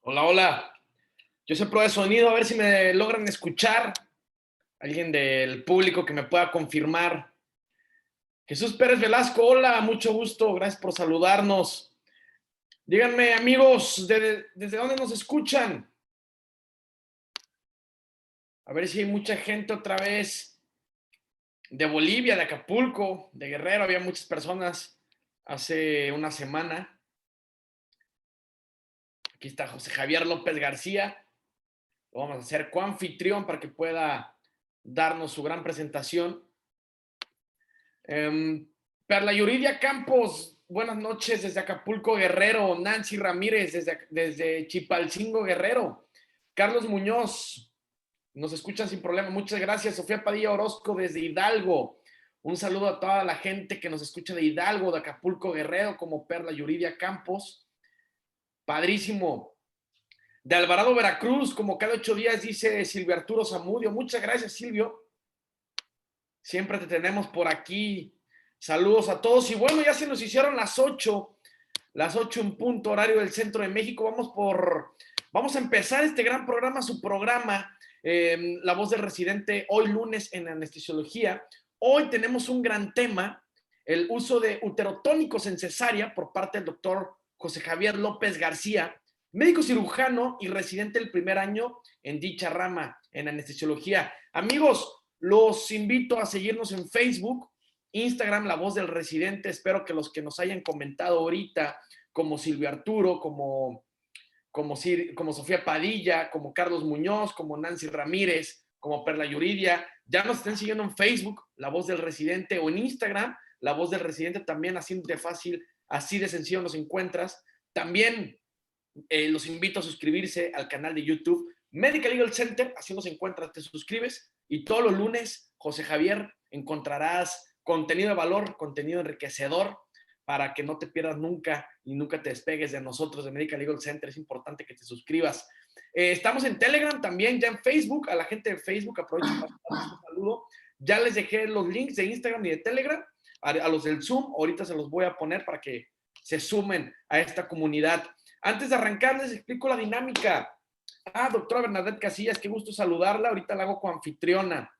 Hola, hola. Yo soy pro de sonido, a ver si me logran escuchar. Alguien del público que me pueda confirmar. Jesús Pérez Velasco, hola, mucho gusto, gracias por saludarnos. Díganme, amigos, ¿desde dónde nos escuchan? A ver si hay mucha gente otra vez de Bolivia, de Acapulco, de Guerrero. Había muchas personas hace una semana. Aquí está José Javier López García. Lo vamos a hacer coanfitrión para que pueda darnos su gran presentación. Perla Yuridia Campos, buenas noches desde Acapulco, Guerrero. Nancy Ramírez desde Chipalcingo, Guerrero. Carlos Muñoz, nos escuchan sin problema. Muchas gracias. Sofía Padilla Orozco desde Hidalgo. Un saludo a toda la gente que nos escucha de Hidalgo, de Acapulco, Guerrero, como Perla Yuridia Campos. Padrísimo. De Alvarado, Veracruz, como cada 8 días, dice Silvio Arturo Zamudio. Muchas gracias, Silvio. Siempre te tenemos por aquí. Saludos a todos. Y bueno, ya se nos hicieron las 8 en punto, horario del centro de México. Vamos a empezar este gran programa, su programa, La Voz del Residente, hoy lunes en anestesiología. Hoy tenemos un gran tema, el uso de uterotónicos en cesárea por parte del doctor José Javier López García, médico cirujano y residente del primer año en dicha rama, en anestesiología. Amigos, los invito a seguirnos en Facebook, Instagram, La Voz del Residente. Espero que los que nos hayan comentado ahorita, como Silvio Arturo, como Sofía Padilla, como Carlos Muñoz, como Nancy Ramírez, como Perla Yuridia, ya nos estén siguiendo en Facebook, La Voz del Residente, o en Instagram, La Voz del Residente, también así de fácil, así de sencillo nos encuentras. También los invito a suscribirse al canal de YouTube Medical Legal Center, así nos encuentras, te suscribes y todos los lunes, José Javier, encontrarás contenido de valor, contenido enriquecedor para que no te pierdas nunca y nunca te despegues de nosotros de Medical Legal Center. Es importante que te suscribas. Estamos en Telegram también, ya en Facebook. A la gente de Facebook aprovecho para darles un saludo. Ya les dejé los links de Instagram y de Telegram a los del Zoom. Ahorita se los voy a poner para que se sumen a esta comunidad. Antes de arrancar, les explico la dinámica. Doctora Bernadette Casillas, qué gusto saludarla. Ahorita la hago coanfitriona.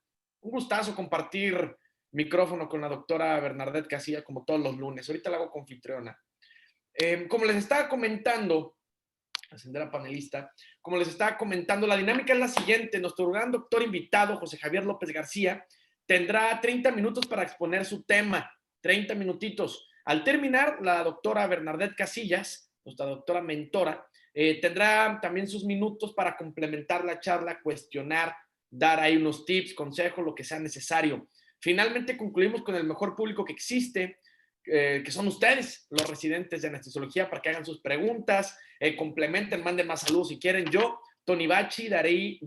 Un gustazo compartir micrófono con la doctora Bernadette Casillas como todos los lunes. Ahorita la hago coanfitriona. Como les estaba comentando, ascender a panelista, como les estaba comentando, la dinámica es la siguiente. Nuestro gran doctor invitado, José Javier López García, tendrá 30 minutos para exponer su tema. 30 minutitos. Al terminar, la doctora Bernadette Casillas, nuestra doctora mentora, tendrá también sus minutos para complementar la charla, cuestionar, dar ahí unos tips, consejos, lo que sea necesario. Finalmente concluimos con el mejor público que existe, que son ustedes, los residentes de anestesiología, para que hagan sus preguntas, complementen, manden más saludos si quieren. Yo, Tony Bachi, daré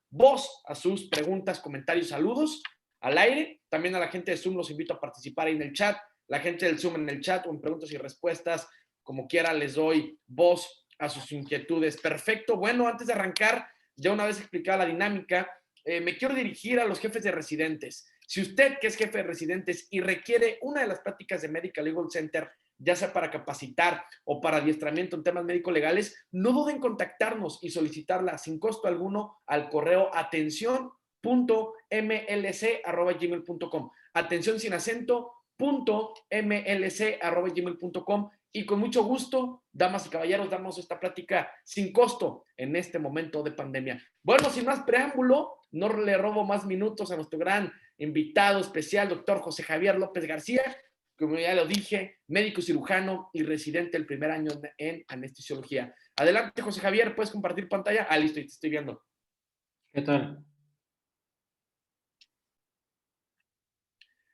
voz a sus preguntas, comentarios, saludos al aire. También a la gente de Zoom los invito a participar ahí en el chat. La gente del Zoom en el chat o en preguntas y respuestas, como quiera, les doy voz a sus inquietudes. Perfecto. Bueno, antes de arrancar, ya una vez explicada la dinámica, me quiero dirigir a los jefes de residentes. Si usted, que es jefe de residentes y requiere una de las prácticas de Medical Legal Center, ya sea para capacitar o para adiestramiento en temas médico-legales, no duden en contactarnos y solicitarla sin costo alguno al correo atención.mlc@gmail.com. Atención sin acento, .mlc@gmail.com, y con mucho gusto, damas y caballeros, damos esta plática sin costo en este momento de pandemia. Bueno, sin más preámbulo, no le robo más minutos a nuestro gran invitado especial, doctor José Javier López García, como ya lo dije, médico cirujano y residente del primer año en anestesiología. Adelante, José Javier, ¿puedes compartir pantalla? Listo, te estoy viendo. ¿Qué tal?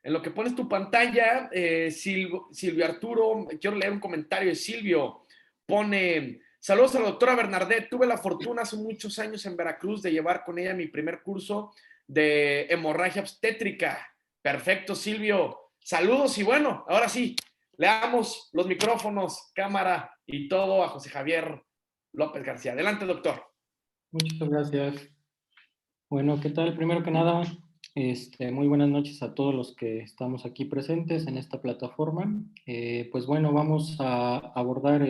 En lo que pones tu pantalla, Silvio Arturo, quiero leer un comentario de Silvio. Pone, saludos a la doctora Bernadette. Tuve la fortuna hace muchos años en Veracruz de llevar con ella mi primer curso de hemorragia obstétrica. Perfecto, Silvio. Saludos y bueno, ahora sí, le damos los micrófonos, cámara y todo a José Javier López García. Adelante, doctor. Muchas gracias. Bueno, ¿qué tal? Primero que nada, muy buenas noches a todos los que estamos aquí presentes en esta plataforma. Pues bueno, vamos a abordar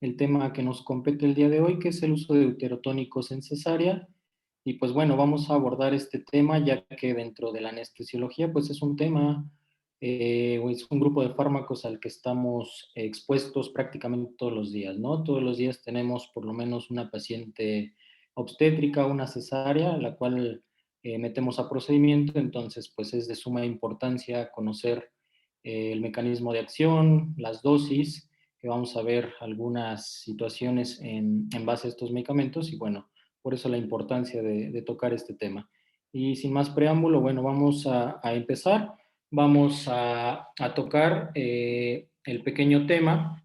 el tema que nos compete el día de hoy, que es el uso de uterotónicos en cesárea. Y pues bueno, vamos a abordar este tema ya que dentro de la anestesiología pues es un tema, o es un grupo de fármacos al que estamos expuestos prácticamente todos los días, ¿no? Todos los días tenemos por lo menos una paciente obstétrica, una cesárea, la cual metemos a procedimiento, entonces pues es de suma importancia conocer el mecanismo de acción, las dosis, que vamos a ver algunas situaciones en base a estos medicamentos y bueno, por eso la importancia de tocar este tema. Y sin más preámbulo, bueno, vamos a empezar. Vamos a tocar el pequeño tema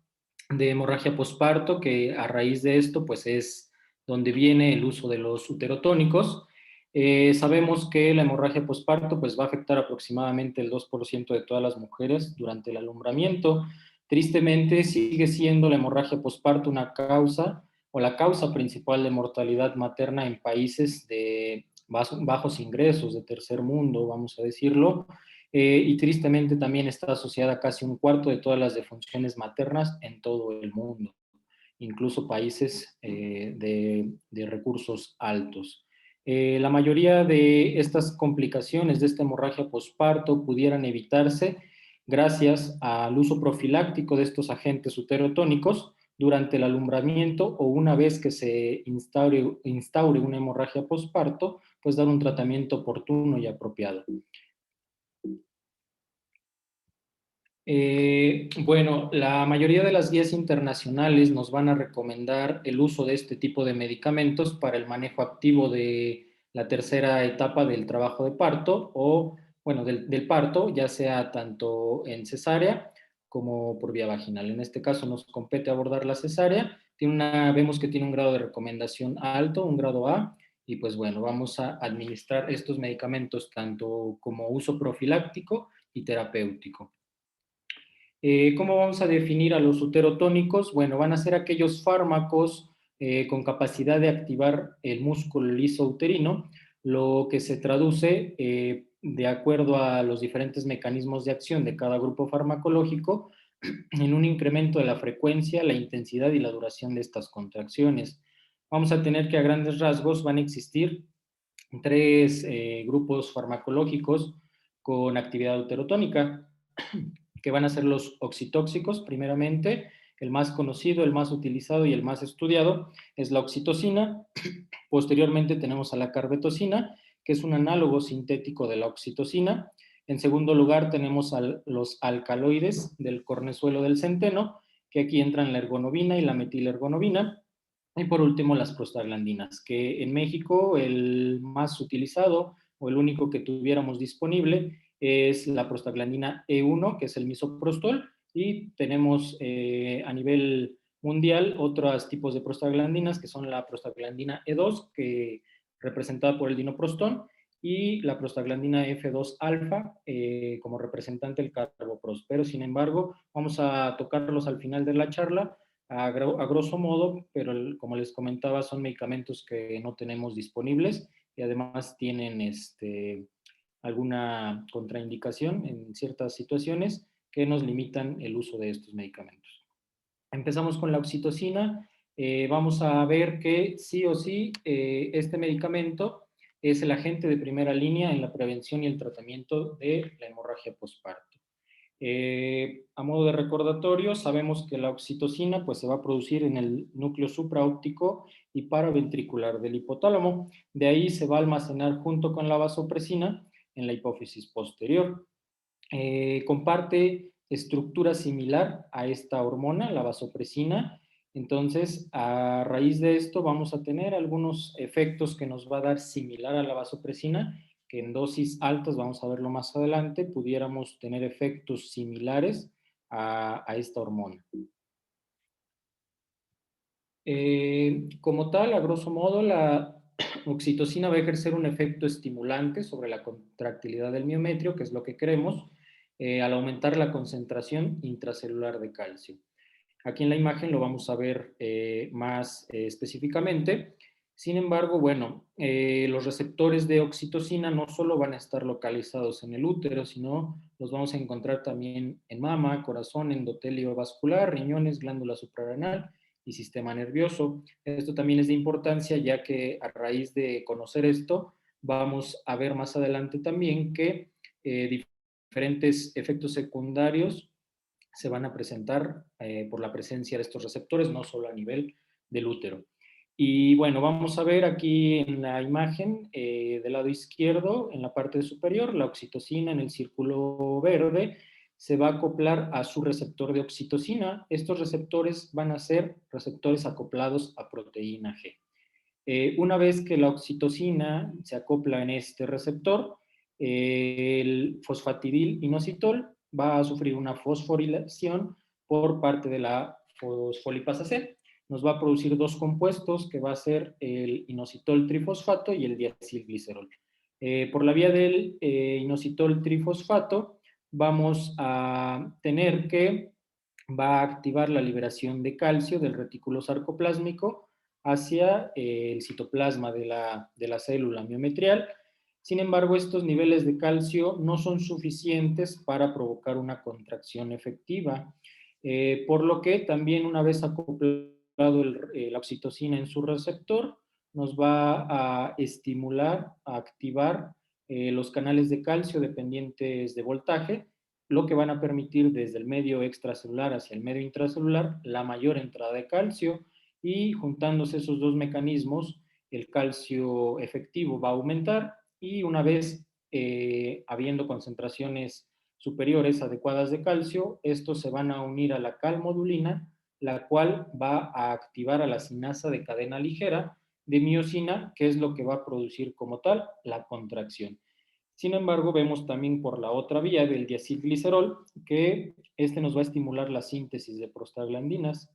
de hemorragia posparto, que a raíz de esto, pues es donde viene el uso de los uterotónicos. Sabemos que la hemorragia posparto pues, va a afectar aproximadamente el 2% de todas las mujeres durante el alumbramiento. Tristemente, sigue siendo la hemorragia posparto una causa o la causa principal de mortalidad materna en países de bajos ingresos, de tercer mundo, vamos a decirlo, y tristemente también está asociada a casi un cuarto de todas las defunciones maternas en todo el mundo, incluso países de recursos altos. La mayoría de estas complicaciones de esta hemorragia posparto pudieran evitarse gracias al uso profiláctico de estos agentes uterotónicos durante el alumbramiento o una vez que se instaure una hemorragia posparto, pues dar un tratamiento oportuno y apropiado. Bueno, la mayoría de las guías internacionales nos van a recomendar el uso de este tipo de medicamentos para el manejo activo de la tercera etapa del trabajo de parto o, bueno, del parto, ya sea tanto en cesárea como por vía vaginal. En este caso nos compete abordar la cesárea. Vemos que tiene un grado de recomendación alto, un grado A, y pues bueno, vamos a administrar estos medicamentos tanto como uso profiláctico y terapéutico. ¿Cómo vamos a definir a los uterotónicos? Bueno, van a ser aquellos fármacos con capacidad de activar el músculo liso uterino, lo que se traduce de acuerdo a los diferentes mecanismos de acción de cada grupo farmacológico en un incremento de la frecuencia, la intensidad y la duración de estas contracciones. Vamos a tener que a grandes rasgos van a existir tres grupos farmacológicos con actividad uterotónica, que van a ser los oxitóxicos, primeramente. El más conocido, el más utilizado y el más estudiado es la oxitocina. Posteriormente tenemos a la carbetocina, que es un análogo sintético de la oxitocina. En segundo lugar tenemos a los alcaloides del cornezuelo del centeno, que aquí entran la ergonovina y la metilergonovina. Y por último, las prostaglandinas, que en México el más utilizado o el único que tuviéramos disponible es la prostaglandina E1, que es el misoprostol, y tenemos a nivel mundial otros tipos de prostaglandinas, que son la prostaglandina E2, que representada por el dinoprostón, y la prostaglandina F2 alfa como representante del carboprost. Pero sin embargo, vamos a tocarlos al final de la charla a grosso modo, pero como les comentaba, son medicamentos que no tenemos disponibles y además tienen alguna contraindicación en ciertas situaciones que nos limitan el uso de estos medicamentos. Empezamos con la oxitocina. Vamos a ver que sí o sí este medicamento es el agente de primera línea en la prevención y el tratamiento de la hemorragia posparto. A modo de recordatorio, sabemos que la oxitocina pues, se va a producir en el núcleo supraóptico y paraventricular del hipotálamo. De ahí se va a almacenar junto con la vasopresina en la hipófisis posterior. Comparte estructura similar a esta hormona, la vasopresina. Entonces, a raíz de esto vamos a tener algunos efectos que nos va a dar similar a la vasopresina, que en dosis altas, vamos a verlo más adelante, pudiéramos tener efectos similares a esta hormona. Como tal, a grosso modo, la oxitocina va a ejercer un efecto estimulante sobre la contractilidad del miometrio, que es lo que queremos, al aumentar la concentración intracelular de calcio. Aquí en la imagen lo vamos a ver más específicamente. Sin embargo, bueno, los receptores de oxitocina no solo van a estar localizados en el útero, sino los vamos a encontrar también en mama, corazón, endotelio vascular, riñones, glándula suprarrenal y sistema nervioso. Esto también es de importancia, ya que a raíz de conocer esto, vamos a ver más adelante también que diferentes efectos secundarios se van a presentar por la presencia de estos receptores, no solo a nivel del útero. Y bueno, vamos a ver aquí en la imagen del lado izquierdo, en la parte superior, la oxitocina en el círculo verde se va a acoplar a su receptor de oxitocina. Estos receptores van a ser receptores acoplados a proteína G. Una vez que la oxitocina se acopla en este receptor, el fosfatidil inositol va a sufrir una fosforilación por parte de la fosfolipasa C. Nos va a producir dos compuestos que va a ser el inositol trifosfato y el diacilglicerol. Por la vía del inositol trifosfato vamos a tener que va a activar la liberación de calcio del retículo sarcoplásmico hacia el citoplasma de la célula miometrial. Sin embargo, estos niveles de calcio no son suficientes para provocar una contracción efectiva, por lo que también una vez acoplado la oxitocina en su receptor, nos va a estimular, a activar los canales de calcio dependientes de voltaje, lo que van a permitir desde el medio extracelular hacia el medio intracelular la mayor entrada de calcio, y juntándose esos dos mecanismos, el calcio efectivo va a aumentar, y una vez habiendo concentraciones superiores adecuadas de calcio, estos se van a unir a la calmodulina, la cual va a activar a la sinasa de cadena ligera de miosina, que es lo que va a producir como tal la contracción. Sin embargo, vemos también por la otra vía del diacilglicerol que este nos va a estimular la síntesis de prostaglandinas.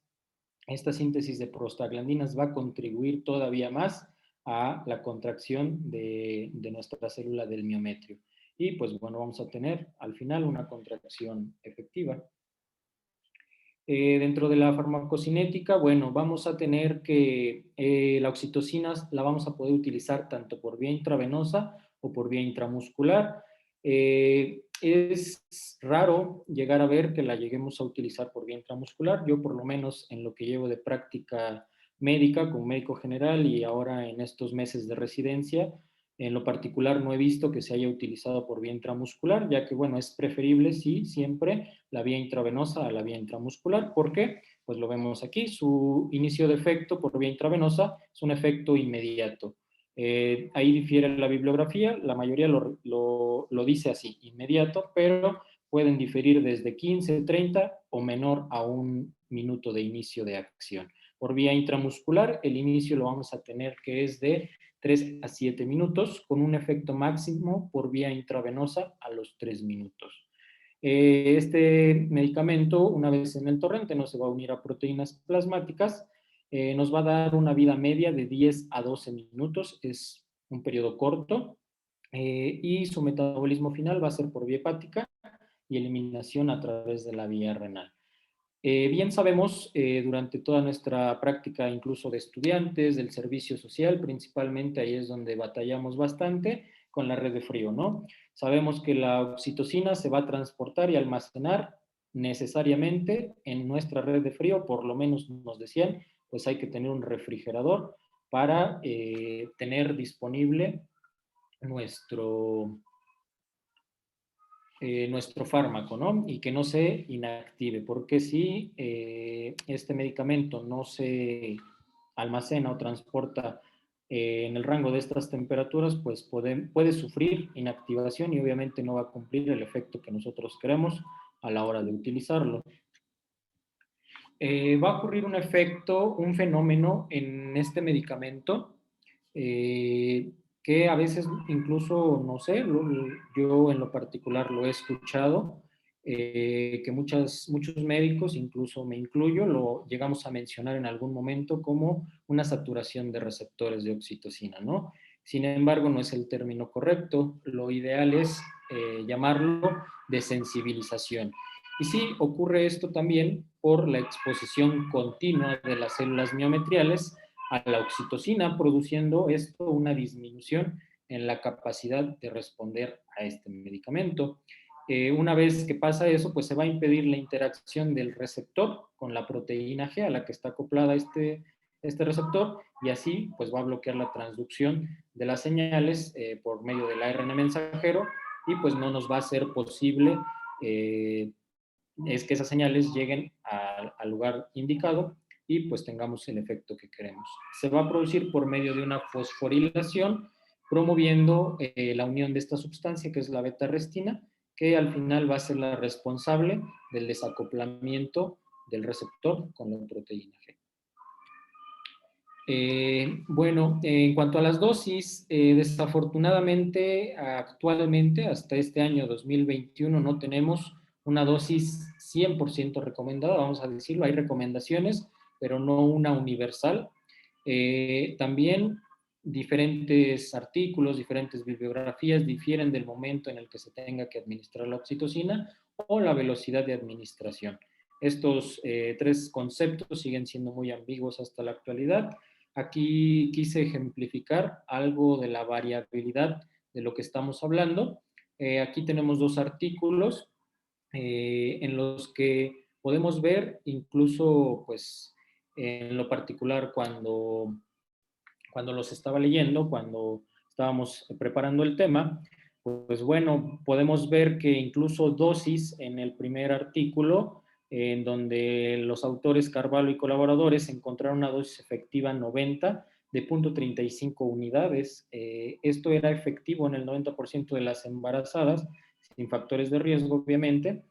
Esta síntesis de prostaglandinas va a contribuir todavía más a la contracción de nuestra célula del miometrio. Y pues bueno, vamos a tener al final una contracción efectiva. Dentro de la farmacocinética, bueno, vamos a tener que la oxitocina la vamos a poder utilizar tanto por vía intravenosa o por vía intramuscular. Es raro llegar a ver que la lleguemos a utilizar por vía intramuscular. Yo por lo menos en lo que llevo de práctica médica como médico general y ahora en estos meses de residencia, en lo particular no he visto que se haya utilizado por vía intramuscular, ya que bueno, es preferible, sí, siempre la vía intravenosa a la vía intramuscular. ¿Por qué? Pues lo vemos aquí, su inicio de efecto por vía intravenosa es un efecto inmediato. Ahí difiere la bibliografía, la mayoría lo dice así, inmediato, pero pueden diferir desde 15, 30 o menor a un minuto de inicio de acción. Por vía intramuscular, el inicio lo vamos a tener que es de 3 a 7 minutos, con un efecto máximo por vía intravenosa a los 3 minutos. Este medicamento, una vez en el torrente, no se va a unir a proteínas plasmáticas, nos va a dar una vida media de 10 a 12 minutos, es un periodo corto, y su metabolismo final va a ser por vía hepática y eliminación a través de la vía renal. Bien sabemos durante toda nuestra práctica, incluso de estudiantes, del servicio social, principalmente ahí es donde batallamos bastante con la red de frío, ¿no? Sabemos que la oxitocina se va a transportar y almacenar necesariamente en nuestra red de frío, por lo menos nos decían, pues hay que tener un refrigerador para tener disponible nuestro, nuestro fármaco, ¿no? Y que no se inactive, porque si este medicamento no se almacena o transporta en el rango de estas temperaturas, pues puede sufrir inactivación y obviamente no va a cumplir el efecto que nosotros queremos a la hora de utilizarlo. Va a ocurrir un efecto, un fenómeno en este medicamento que a veces incluso, no sé, yo en lo particular lo he escuchado, que muchos médicos, incluso me incluyo, lo llegamos a mencionar en algún momento como una saturación de receptores de oxitocina, ¿no? Sin embargo, no es el término correcto, lo ideal es llamarlo desensibilización. Y sí, ocurre esto también por la exposición continua de las células miometriales a la oxitocina, produciendo esto una disminución en la capacidad de responder a este medicamento. Una vez que pasa eso, pues se va a impedir la interacción del receptor con la proteína G a la que está acoplada este receptor, y así pues va a bloquear la transducción de las señales por medio del ARN mensajero, y pues no nos va a ser posible es que esas señales lleguen al lugar indicado y pues tengamos el efecto que queremos. Se va a producir por medio de una fosforilación, promoviendo la unión de esta sustancia, que es la beta-arrestina, que al final va a ser la responsable del desacoplamiento del receptor con la proteína G. Bueno, en cuanto a las dosis, desafortunadamente, actualmente, hasta este año 2021, no tenemos una dosis 100% recomendada, vamos a decirlo, hay recomendaciones, pero no una universal. También diferentes artículos, diferentes bibliografías difieren del momento en el que se tenga que administrar la oxitocina o la velocidad de administración. Estos tres conceptos siguen siendo muy ambiguos hasta la actualidad. Aquí quise ejemplificar algo de la variabilidad de lo que estamos hablando. Aquí tenemos dos artículos en los que podemos ver incluso, pues, en lo particular cuando los estaba leyendo, cuando estábamos preparando el tema, pues bueno, podemos ver que incluso dosis en el primer artículo, en donde los autores Carvalho y colaboradores encontraron una dosis efectiva 90 de 0.35 unidades. Esto era efectivo en el 90% de las embarazadas, sin factores de riesgo, obviamente,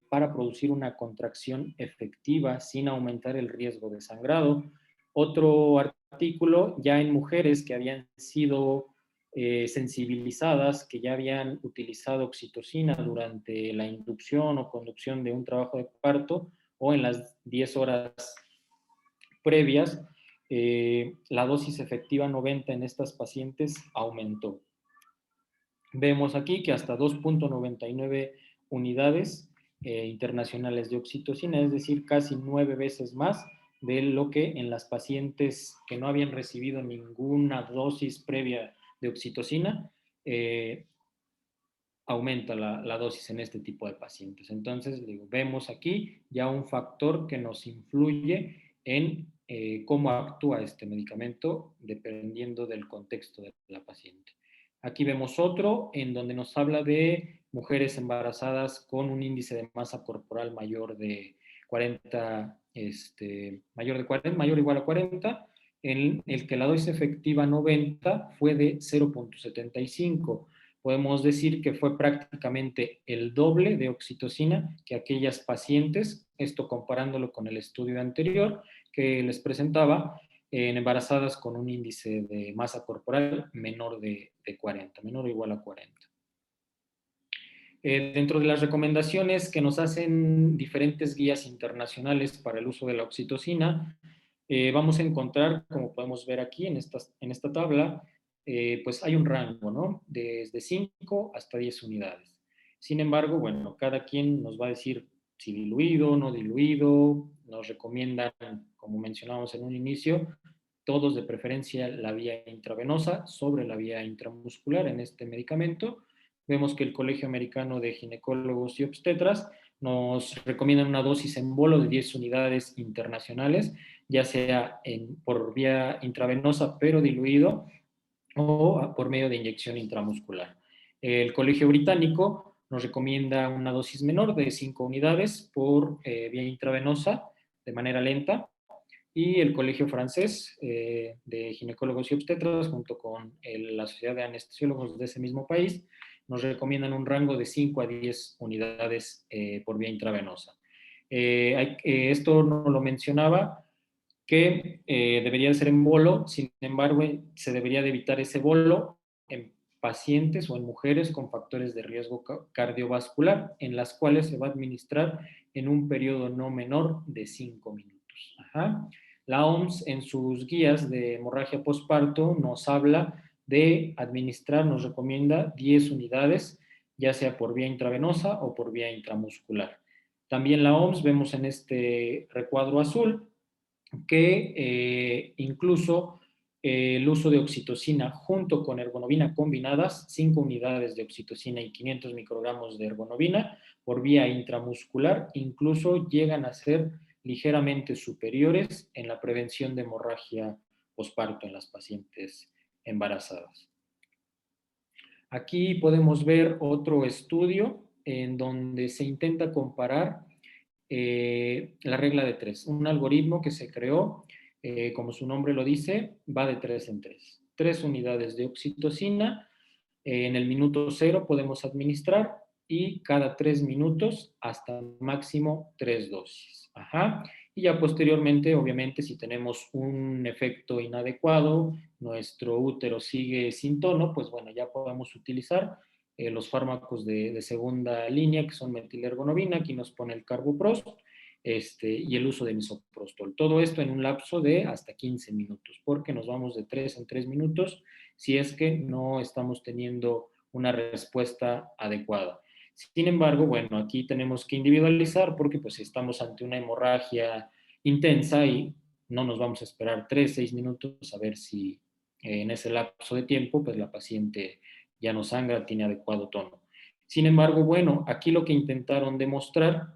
para producir una contracción efectiva sin aumentar el riesgo de sangrado. Otro artículo ya en mujeres que habían sido sensibilizadas, que ya habían utilizado oxitocina durante la inducción o conducción de un trabajo de parto o en las 10 horas previas, la dosis efectiva 90 en estas pacientes aumentó. Vemos aquí que hasta 2.99 unidades internacionales de oxitocina, es decir, casi 9 veces más de lo que en las pacientes que no habían recibido ninguna dosis previa de oxitocina, aumenta la dosis en este tipo de pacientes. Entonces, digo, vemos aquí ya un factor que nos influye en cómo actúa este medicamento dependiendo del contexto de la paciente. Aquí vemos otro en donde nos habla de mujeres embarazadas con un índice de masa corporal mayor de 40, mayor o igual a 40, en el que la dosis efectiva 90 fue de 0.75. Podemos decir que fue prácticamente el doble de oxitocina que aquellas pacientes, esto comparándolo con el estudio anterior que les presentaba, en embarazadas con un índice de masa corporal menor de 40, menor o igual a 40. Dentro de las recomendaciones que nos hacen diferentes guías internacionales para el uso de la oxitocina, vamos a encontrar, como podemos ver aquí en esta tabla, pues hay un rango, ¿no? Desde 5 hasta 10 unidades. Sin embargo, bueno, cada quien nos va a decir si diluido, no diluido, nos recomiendan, como mencionamos en un inicio, todos de preferencia la vía intravenosa sobre la vía intramuscular en este medicamento. Vemos que el Colegio Americano de Ginecólogos y Obstetras nos recomienda una dosis en bolo de 10 unidades internacionales, ya sea por vía intravenosa pero diluido o por medio de inyección intramuscular. El Colegio Británico nos recomienda una dosis menor de 5 unidades por vía intravenosa de manera lenta, y el Colegio Francés de Ginecólogos y Obstetras, junto con la Sociedad de Anestesiólogos de ese mismo país, nos recomiendan un rango de 5 a 10 unidades por vía intravenosa. Esto no lo mencionaba, que debería ser en bolo, sin embargo, se debería de evitar ese bolo en pacientes o en mujeres con factores de riesgo cardiovascular, en las cuales se va a administrar en un periodo no menor de 5 minutos. Ajá. La OMS en sus guías de hemorragia postparto nos habla de administrar, nos recomienda 10 unidades, ya sea por vía intravenosa o por vía intramuscular. También la OMS, vemos en este recuadro azul, que incluso el uso de oxitocina junto con ergonovina combinadas, 5 unidades de oxitocina y 500 microgramos de ergonovina por vía intramuscular, incluso llegan a ser ligeramente superiores en la prevención de hemorragia posparto en las pacientes embarazadas. Aquí podemos ver otro estudio en donde se intenta comparar la regla de 3, un algoritmo que se creó, como su nombre lo dice, va de 3 en 3. 3 unidades de oxitocina, en el minuto 0 podemos administrar y cada 3 minutos hasta máximo 3 dosis. Ajá. Y ya posteriormente, obviamente, si tenemos un efecto inadecuado, nuestro útero sigue sin tono, pues bueno, ya podemos utilizar los fármacos de segunda línea, que son metilergonovina, aquí nos pone el carboprost, y el uso de misoprostol. Todo esto en un lapso de hasta 15 minutos, porque nos vamos de 3 en 3 minutos si es que no estamos teniendo una respuesta adecuada. Sin embargo, bueno, aquí tenemos que individualizar porque pues estamos ante una hemorragia intensa y no nos vamos a esperar 3, 6 minutos a ver si en ese lapso de tiempo pues la paciente ya no sangra, tiene adecuado tono. Sin embargo, bueno, aquí lo que intentaron demostrar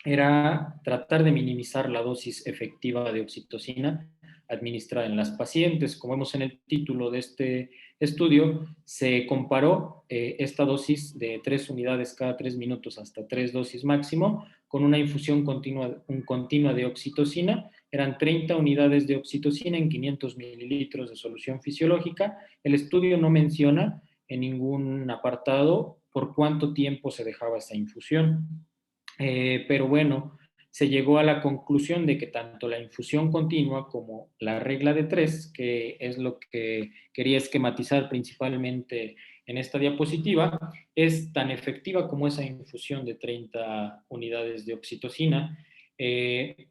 era tratar de minimizar la dosis efectiva de oxitocina administrada en las pacientes. Como vemos en el título de este estudio, se comparó esta dosis de 3 unidades cada 3 minutos hasta 3 dosis máximo con una infusión continua de oxitocina. Eran 30 unidades de oxitocina en 500 mililitros de solución fisiológica. El estudio no menciona en ningún apartado por cuánto tiempo se dejaba esa infusión. Pero bueno, se llegó a la conclusión de que tanto la infusión continua como la regla de 3, que es lo que quería esquematizar principalmente en esta diapositiva, es tan efectiva como esa infusión de 30 unidades de oxitocina.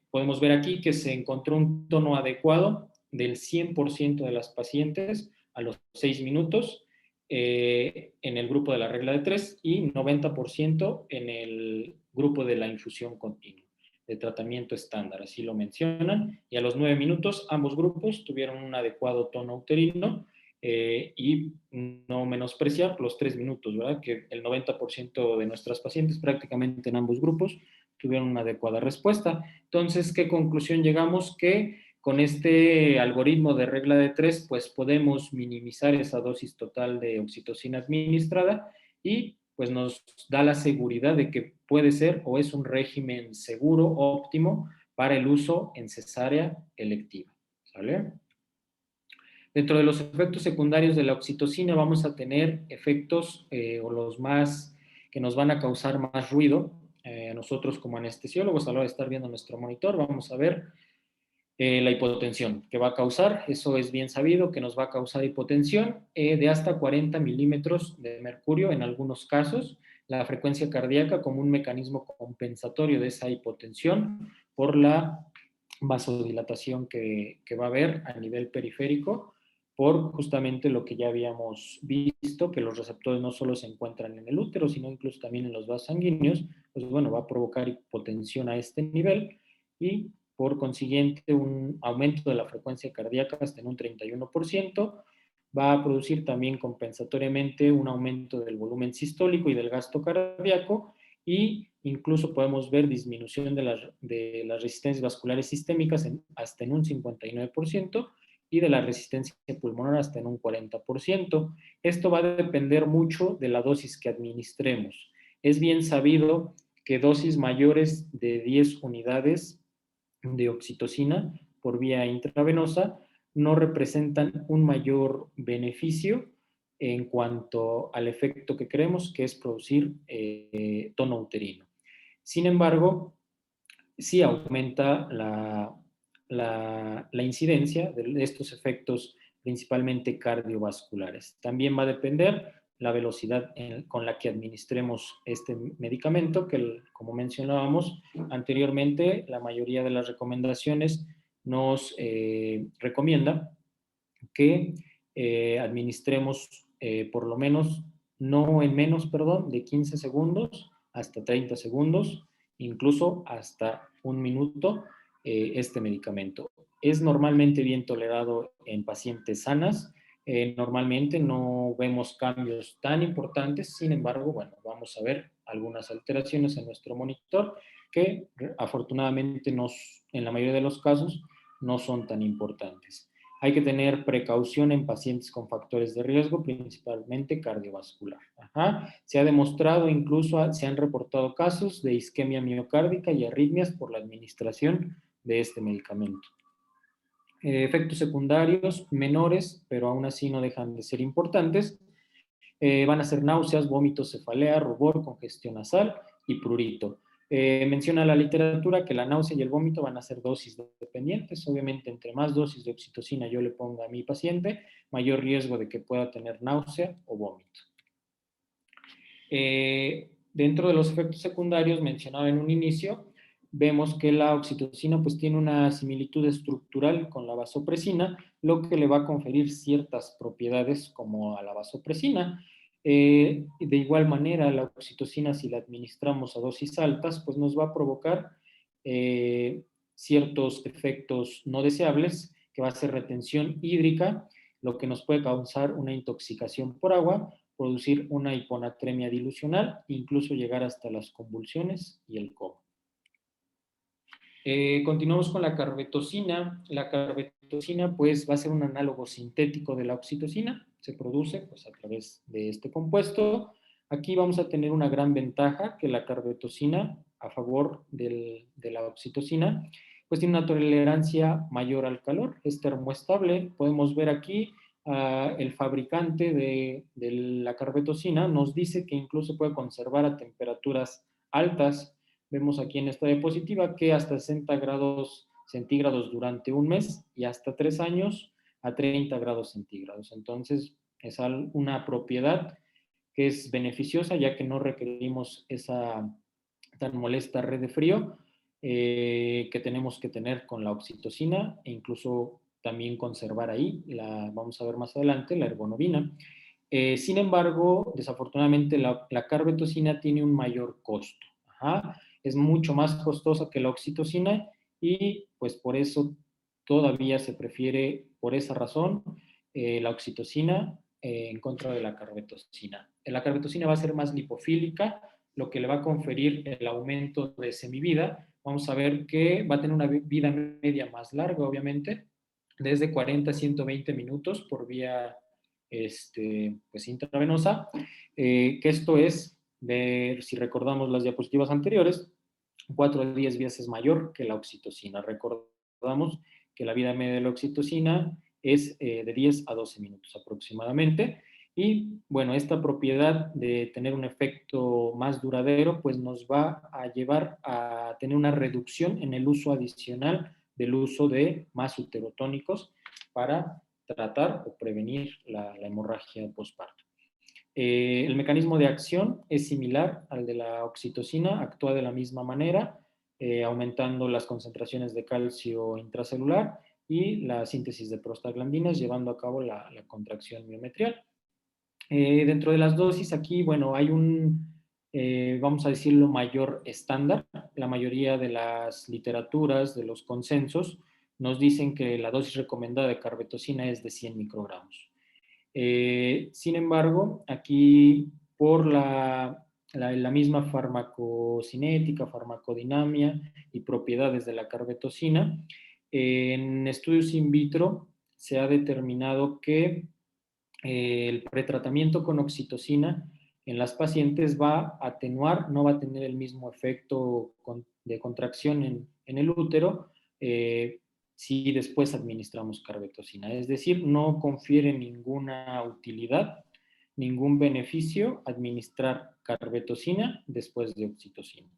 Podemos ver aquí que se encontró un tono adecuado del 100% de las pacientes a los 6 minutos, en el grupo de la regla de 3 y 90% en el grupo de la infusión continua, de tratamiento estándar, así lo mencionan, y a los 9 minutos ambos grupos tuvieron un adecuado tono uterino, y no menospreciar los 3 minutos, ¿verdad? Que el 90% de nuestras pacientes prácticamente en ambos grupos tuvieron una adecuada respuesta. Entonces, ¿qué conclusión llegamos? Que con este algoritmo de regla de 3, pues podemos minimizar esa dosis total de oxitocina administrada y pues nos da la seguridad de que puede ser o es un régimen seguro, óptimo para el uso en cesárea electiva. ¿Sale? Dentro de los efectos secundarios de la oxitocina vamos a tener efectos o los más que nos van a causar más ruido. Nosotros como anestesiólogos, a la hora de estar viendo nuestro monitor, vamos a ver la hipotensión que va a causar, eso es bien sabido, que nos va a causar hipotensión de hasta 40 milímetros de mercurio en algunos casos, la frecuencia cardíaca como un mecanismo compensatorio de esa hipotensión por la vasodilatación que va a haber a nivel periférico, por justamente lo que ya habíamos visto, que los receptores no solo se encuentran en el útero, sino incluso también en los vasos sanguíneos, pues bueno, va a provocar hipotensión a este nivel y por consiguiente un aumento de la frecuencia cardíaca hasta en un 31%, va a producir también compensatoriamente un aumento del volumen sistólico y del gasto cardíaco y incluso podemos ver disminución de las resistencias vasculares sistémicas hasta en un 59% y de la resistencia pulmonar hasta en un 40%. Esto va a depender mucho de la dosis que administremos. Es bien sabido que dosis mayores de 10 unidades de oxitocina por vía intravenosa no representan un mayor beneficio en cuanto al efecto que queremos, que es producir tono uterino. Sin embargo, sí aumenta la incidencia de estos efectos principalmente cardiovasculares. También va a depender la velocidad con la que administremos este medicamento, que como mencionábamos anteriormente, la mayoría de las recomendaciones nos recomienda que administremos por lo menos, no en menos, perdón, de 15 segundos hasta 30 segundos, incluso hasta un minuto, este medicamento. Es normalmente bien tolerado en pacientes sanas. Normalmente no vemos cambios tan importantes, sin embargo, bueno, vamos a ver algunas alteraciones en nuestro monitor que afortunadamente en la mayoría de los casos no son tan importantes. Hay que tener precaución en pacientes con factores de riesgo, principalmente cardiovascular. Ajá. Se ha demostrado, incluso se han reportado casos de isquemia miocárdica y arritmias por la administración de este medicamento. Efectos secundarios menores, pero aún así no dejan de ser importantes. Van a ser náuseas, vómitos, cefalea, rubor, congestión nasal y prurito. Menciona la literatura que la náusea y el vómito van a ser dosis dependientes. Obviamente, entre más dosis de oxitocina yo le ponga a mi paciente, mayor riesgo de que pueda tener náusea o vómito. Dentro de los efectos secundarios mencionado en un inicio, vemos que la oxitocina pues tiene una similitud estructural con la vasopresina, lo que le va a conferir ciertas propiedades como a la vasopresina. De igual manera, la oxitocina, si la administramos a dosis altas, pues nos va a provocar ciertos efectos no deseables, que va a ser retención hídrica, lo que nos puede causar una intoxicación por agua, producir una hiponatremia dilucional, incluso llegar hasta las convulsiones y el coma. Continuamos con la carbetocina. La carbetocina pues va a ser un análogo sintético de la oxitocina, se produce pues a través de este compuesto. Aquí vamos a tener una gran ventaja, que la carbetocina a favor de la oxitocina pues tiene una tolerancia mayor al calor, es termoestable. Podemos ver aquí el fabricante de la carbetocina nos dice que incluso puede conservar a temperaturas altas. Vemos aquí en esta diapositiva que hasta 60 grados centígrados durante un mes y hasta 3 años a 30 grados centígrados. Entonces, es una propiedad que es beneficiosa, ya que no requerimos esa tan molesta red de frío que tenemos que tener con la oxitocina, e incluso también conservar ahí, vamos a ver más adelante, la ergonovina. Sin embargo, desafortunadamente la carbetocina tiene un mayor costo. Ajá. Es mucho más costosa que la oxitocina y pues por eso todavía se prefiere, por esa razón, la oxitocina en contra de la carbetocina. La carbetocina va a ser más lipofílica, lo que le va a conferir el aumento de semivida. Vamos a ver que va a tener una vida media más larga, obviamente, desde 40 a 120 minutos por vía pues intravenosa, que esto es, si recordamos las diapositivas anteriores, 4 a 10 veces mayor que la oxitocina. Recordamos que la vida media de la oxitocina es de 10 a 12 minutos aproximadamente. Y bueno, esta propiedad de tener un efecto más duradero, pues nos va a llevar a tener una reducción en el uso adicional del uso de más uterotónicos para tratar o prevenir la hemorragia postparto. El mecanismo de acción es similar al de la oxitocina, actúa de la misma manera, aumentando las concentraciones de calcio intracelular y la síntesis de prostaglandinas, llevando a cabo la contracción miometrial. Dentro de las dosis, aquí, bueno, hay vamos a decirlo, mayor estándar. La mayoría de las literaturas, de los consensos, nos dicen que la dosis recomendada de carbetocina es de 100 microgramos. Sin embargo, aquí por la misma farmacocinética, farmacodinamia y propiedades de la carbetocina, en estudios in vitro se ha determinado que el pretratamiento con oxitocina en las pacientes va a atenuar, no va a tener el mismo efecto de contracción en el útero si después administramos carbetocina. Es decir, no confiere ninguna utilidad, ningún beneficio administrar carbetocina después de oxitocina.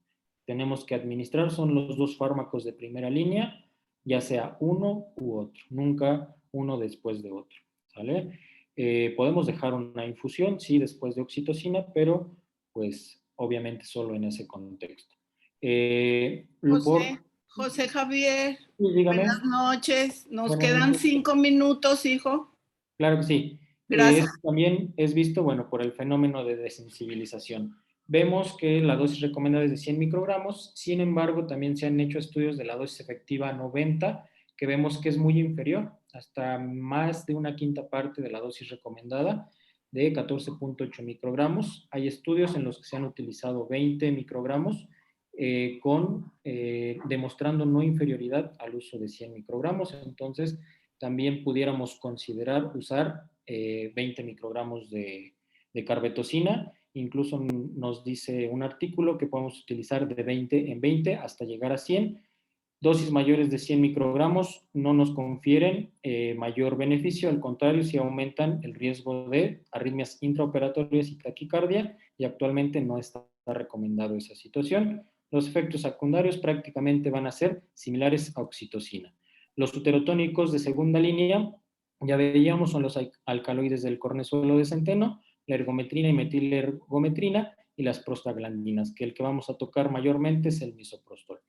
Tenemos que administrar, son los dos fármacos de primera línea, ya sea uno u otro, nunca uno después de otro, ¿sale? Podemos dejar una infusión, sí, después de oxitocina, pero pues obviamente solo en ese contexto. José Javier, sí, dígame. buenas noches. Nos quedan 5 minutos, hijo. Claro que sí. Gracias. También es visto, bueno, por el fenómeno de desensibilización. vemos que la dosis recomendada es de 100 microgramos, sin embargo, también se han hecho estudios de la dosis efectiva 90, que vemos que es muy inferior, hasta más de una quinta parte de la dosis recomendada, de 14.8 microgramos. Hay estudios en los que se han utilizado 20 microgramos, demostrando no inferioridad al uso de 100 microgramos. Entonces, también pudiéramos considerar usar 20 microgramos de carbetocina. Incluso nos dice un artículo que podemos utilizar de 20 en 20 hasta llegar a 100. Dosis mayores de 100 microgramos no nos confieren mayor beneficio, al contrario, sí aumentan el riesgo de arritmias intraoperatorias y taquicardia, y actualmente no está recomendado esa situación. Los efectos secundarios prácticamente van a ser similares a oxitocina. Los uterotónicos de segunda línea, ya veíamos, son los alcaloides del cornezuelo de centeno, la ergometrina y metilergometrina, y las prostaglandinas, que el que vamos a tocar mayormente es el misoprostol.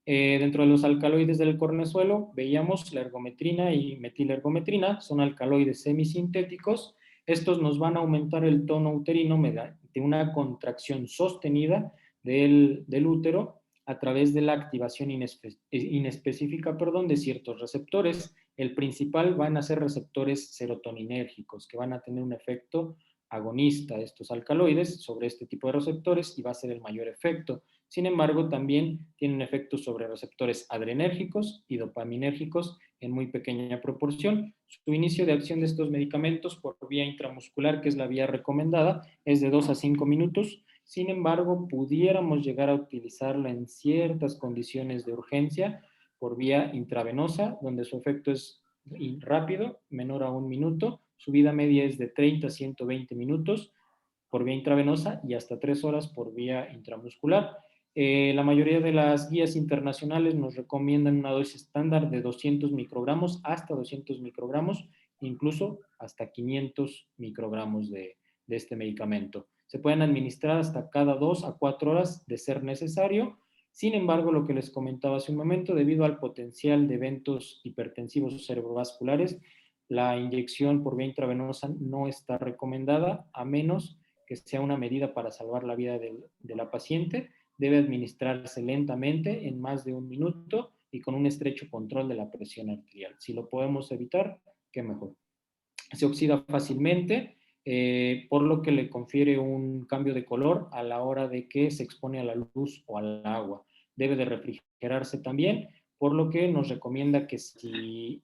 Dentro de los alcaloides del cornezuelo, veíamos la ergometrina y metilergometrina, son alcaloides semisintéticos. Estos nos van a aumentar el tono uterino mediante una contracción sostenida del útero a través de la activación inespecífica de ciertos receptores. El principal van a ser receptores serotoninérgicos, que van a tener un efecto agonista de estos alcaloides sobre este tipo de receptores y va a ser el mayor efecto. Sin embargo, también tienen efectos sobre receptores adrenérgicos y dopaminérgicos en muy pequeña proporción. Su inicio de acción de estos medicamentos por vía intramuscular, que es la vía recomendada, es de 2 a 5 minutos. Sin embargo, pudiéramos llegar a utilizarla en ciertas condiciones de urgencia por vía intravenosa, donde su efecto es rápido, menor a 1 minuto. Su vida media es de 30 a 120 minutos por vía intravenosa y hasta 3 horas por vía intramuscular. La mayoría de las guías internacionales nos recomiendan una dosis estándar de 200 microgramos hasta 200 microgramos, incluso hasta 500 microgramos de este medicamento. Se pueden administrar hasta cada 2 a 4 horas de ser necesario. Sin embargo, lo que les comentaba hace un momento, debido al potencial de eventos hipertensivos cerebrovasculares, la inyección por vía intravenosa no está recomendada, a menos que sea una medida para salvar la vida de la paciente. Debe administrarse lentamente en más de 1 minuto y con un estrecho control de la presión arterial. Si lo podemos evitar, qué mejor. Se oxida fácilmente, por lo que le confiere un cambio de color a la hora de que se expone a la luz o al agua. Debe de refrigerarse también, por lo que nos recomienda que si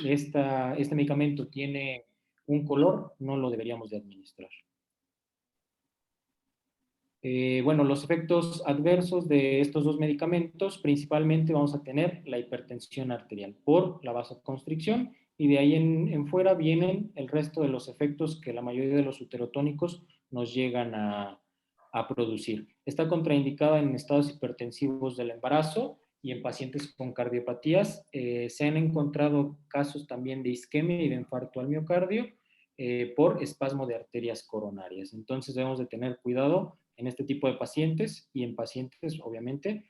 este medicamento tiene un color, no lo deberíamos de administrar. Bueno, los efectos adversos de estos dos medicamentos, principalmente vamos a tener la hipertensión arterial por la vasoconstricción, y de ahí en fuera vienen el resto de los efectos que la mayoría de los uterotónicos nos llegan a producir. Está contraindicada en estados hipertensivos del embarazo y en pacientes con cardiopatías. Se han encontrado casos también de isquemia y de infarto al miocardio por espasmo de arterias coronarias. Entonces debemos de tener cuidado en este tipo de pacientes y en pacientes, obviamente,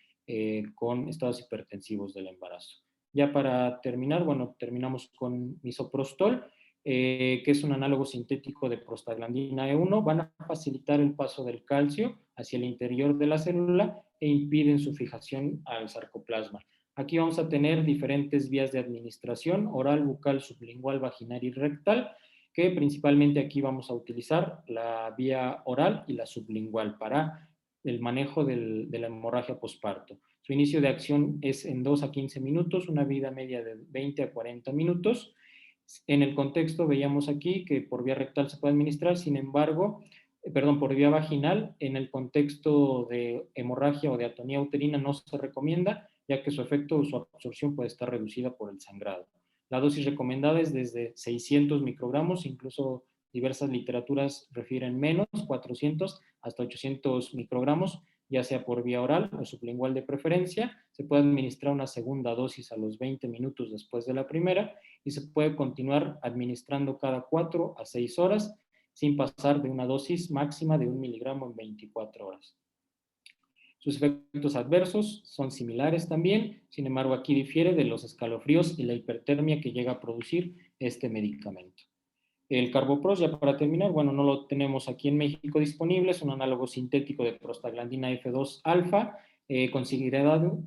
con estados hipertensivos del embarazo. Ya para terminar, bueno, terminamos con misoprostol, que es un análogo sintético de prostaglandina E1. Van a facilitar el paso del calcio hacia el interior de la célula e impiden su fijación al sarcoplasma. Aquí vamos a tener diferentes vías de administración: oral, bucal, sublingual, vaginal y rectal, que principalmente aquí vamos a utilizar la vía oral y la sublingual para el manejo de la hemorragia posparto. Su inicio de acción es en 2 a 15 minutos, una vida media de 20 a 40 minutos. En el contexto veíamos aquí que por vía rectal se puede administrar, sin embargo, por vía vaginal, en el contexto de hemorragia o de atonía uterina no se recomienda, ya que su efecto o su absorción puede estar reducida por el sangrado. La dosis recomendada es desde 600 microgramos, incluso diversas literaturas refieren menos, 400 hasta 800 microgramos, ya sea por vía oral o sublingual de preferencia. Se puede administrar una segunda dosis a los 20 minutos después de la primera y se puede continuar administrando cada 4 a 6 horas sin pasar de una dosis máxima de 1 miligramo en 24 horas. Sus efectos adversos son similares también, sin embargo aquí difiere de los escalofríos y la hipertermia que llega a producir este medicamento. El Carbopros, ya para terminar, bueno, no lo tenemos aquí en México disponible, es un análogo sintético de prostaglandina F2 alfa, considerado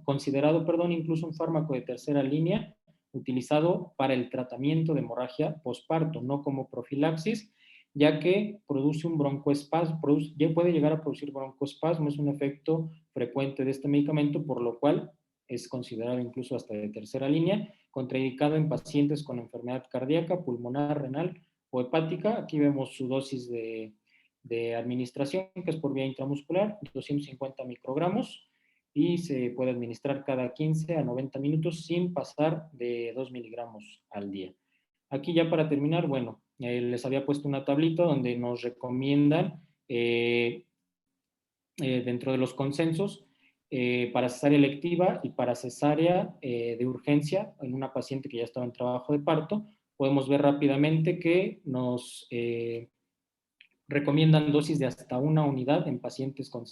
incluso un fármaco de tercera línea, utilizado para el tratamiento de hemorragia posparto, no como profilaxis, ya que produce un broncoespasmo, ya puede llegar a producir broncoespasmo, es un efecto frecuente de este medicamento, por lo cual es considerado incluso hasta de tercera línea, contraindicado en pacientes con enfermedad cardíaca, pulmonar, renal o hepática. Aquí vemos su dosis de administración, que es por vía intramuscular, 250 microgramos, y se puede administrar cada 15 a 90 minutos sin pasar de 2 miligramos al día. Aquí ya para terminar, bueno, les había puesto una tablita donde nos recomiendan dentro de los consensos para cesárea electiva y para cesárea de urgencia en una paciente que ya estaba en trabajo de parto. Podemos ver rápidamente que nos recomiendan dosis de hasta 1 unidad en pacientes con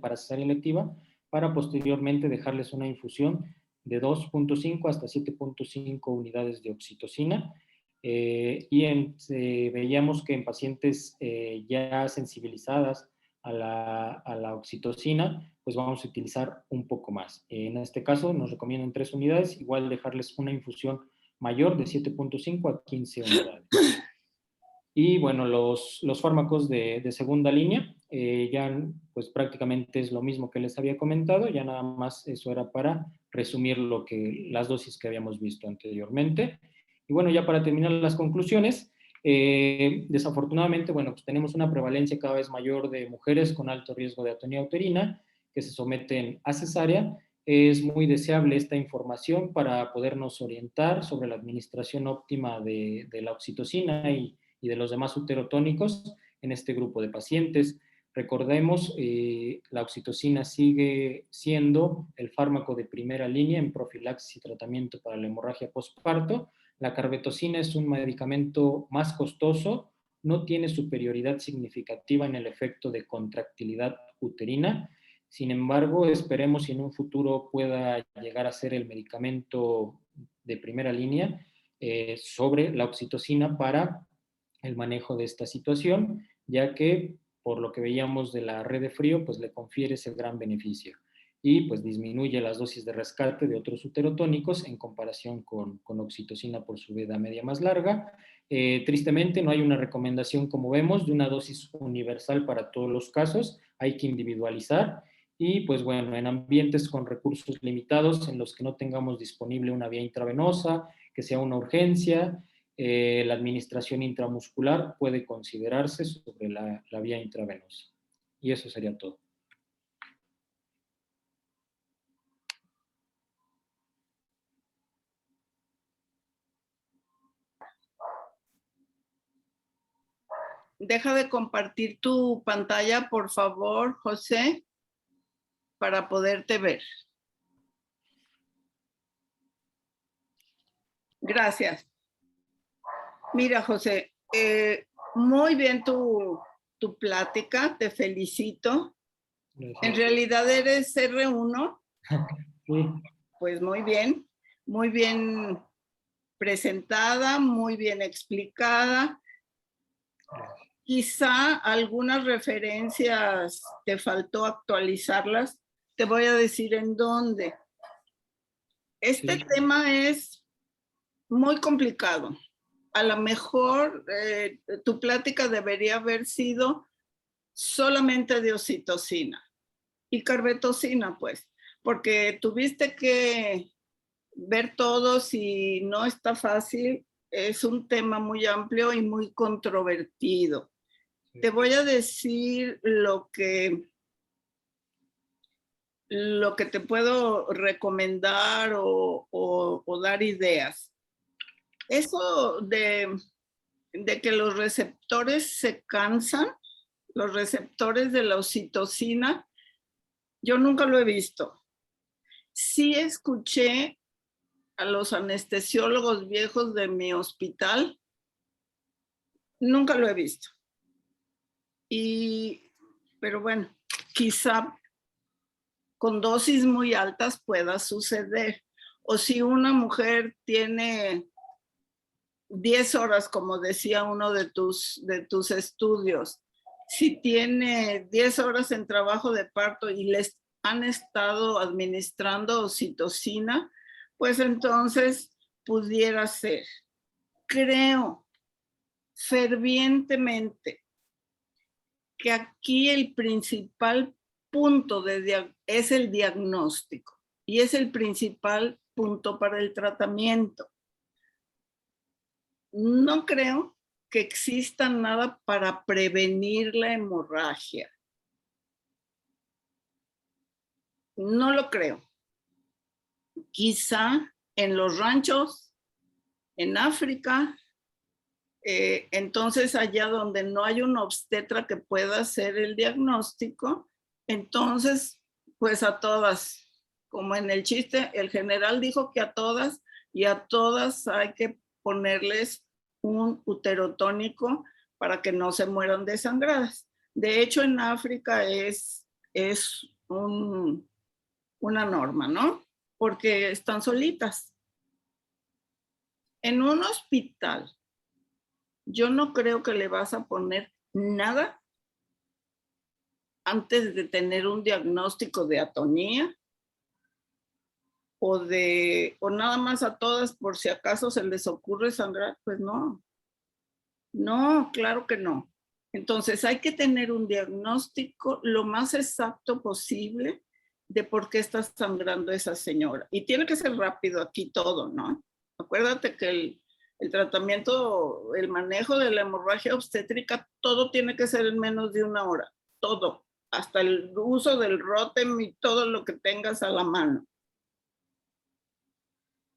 para cesárea electiva, para posteriormente dejarles una infusión de 2.5 hasta 7.5 unidades de oxitocina. Veíamos que en pacientes ya sensibilizadas a la oxitocina, pues vamos a utilizar un poco más. En este caso nos recomiendan 3 unidades, igual dejarles una infusión mayor de 7.5 a 15 unidades. Y bueno, los fármacos de segunda línea, ya pues prácticamente es lo mismo que les había comentado, ya nada más eso era para resumir las dosis que habíamos visto anteriormente. Y bueno, ya para terminar las conclusiones, desafortunadamente, bueno, pues tenemos una prevalencia cada vez mayor de mujeres con alto riesgo de atonía uterina que se someten a cesárea. Es muy deseable esta información para podernos orientar sobre la administración óptima de la oxitocina y de los demás uterotónicos en este grupo de pacientes. Recordemos, la oxitocina sigue siendo el fármaco de primera línea en profilaxis y tratamiento para la hemorragia postparto. La carbetocina es un medicamento más costoso, no tiene superioridad significativa en el efecto de contractilidad uterina. Sin embargo, esperemos si en un futuro pueda llegar a ser el medicamento de primera línea sobre la oxitocina para el manejo de esta situación, ya que por lo que veíamos de la red de frío, pues le confiere ese gran beneficio y pues disminuye las dosis de rescate de otros uterotónicos en comparación con oxitocina por su vida media más larga. Tristemente no hay una recomendación, como vemos, de una dosis universal para todos los casos, hay que individualizar y pues bueno, en ambientes con recursos limitados en los que no tengamos disponible una vía intravenosa, que sea una urgencia, la administración intramuscular puede considerarse sobre la vía intravenosa. Y eso sería todo. Deja de compartir tu pantalla, por favor, José, para poderte ver. Gracias. Mira, José, muy bien tu plática, te felicito. Gracias. En realidad eres R1. Sí. Pues muy bien presentada, muy bien explicada. Quizá algunas referencias te faltó actualizarlas. Te voy a decir en dónde. Este tema es muy complicado. A lo mejor tu plática debería haber sido solamente de oxitocina y carbetocina, pues, porque tuviste que ver todos y no está fácil. Es un tema muy amplio y muy controvertido. Sí. Te voy a decir lo que te puedo recomendar o dar ideas. Eso de que los receptores se cansan, los receptores de la oxitocina, yo nunca lo he visto. Sí escuché a los anestesiólogos viejos de mi hospital, nunca lo he visto. Pero bueno, quizá con dosis muy altas pueda suceder. O si una mujer tiene 10 horas, como decía uno de tus estudios, si tiene 10 horas en trabajo de parto y les han estado administrando oxitocina, pues entonces pudiera ser. Creo fervientemente que aquí el principal punto es el diagnóstico y es el principal punto para el tratamiento. No creo que exista nada para prevenir la hemorragia. No lo creo. Quizá en los ranchos, en África, entonces allá donde no hay un obstetra que pueda hacer el diagnóstico, entonces pues a todas, como en el chiste, el general dijo que a todas y a todas hay que ponerles un uterotónico para que no se mueran desangradas. De hecho, en África es una norma, ¿no? Porque están solitas. En un hospital, yo no creo que le vas a poner nada antes de tener un diagnóstico de atonía o nada más a todas por si acaso se les ocurre sangrar. Pues no, claro que no. Entonces hay que tener un diagnóstico lo más exacto posible de por qué está sangrando esa señora. Y tiene que ser rápido aquí todo, ¿no? Acuérdate que el tratamiento, el manejo de la hemorragia obstétrica, todo tiene que ser en menos de 1 hora. Todo. Hasta el uso del Rotem y todo lo que tengas a la mano.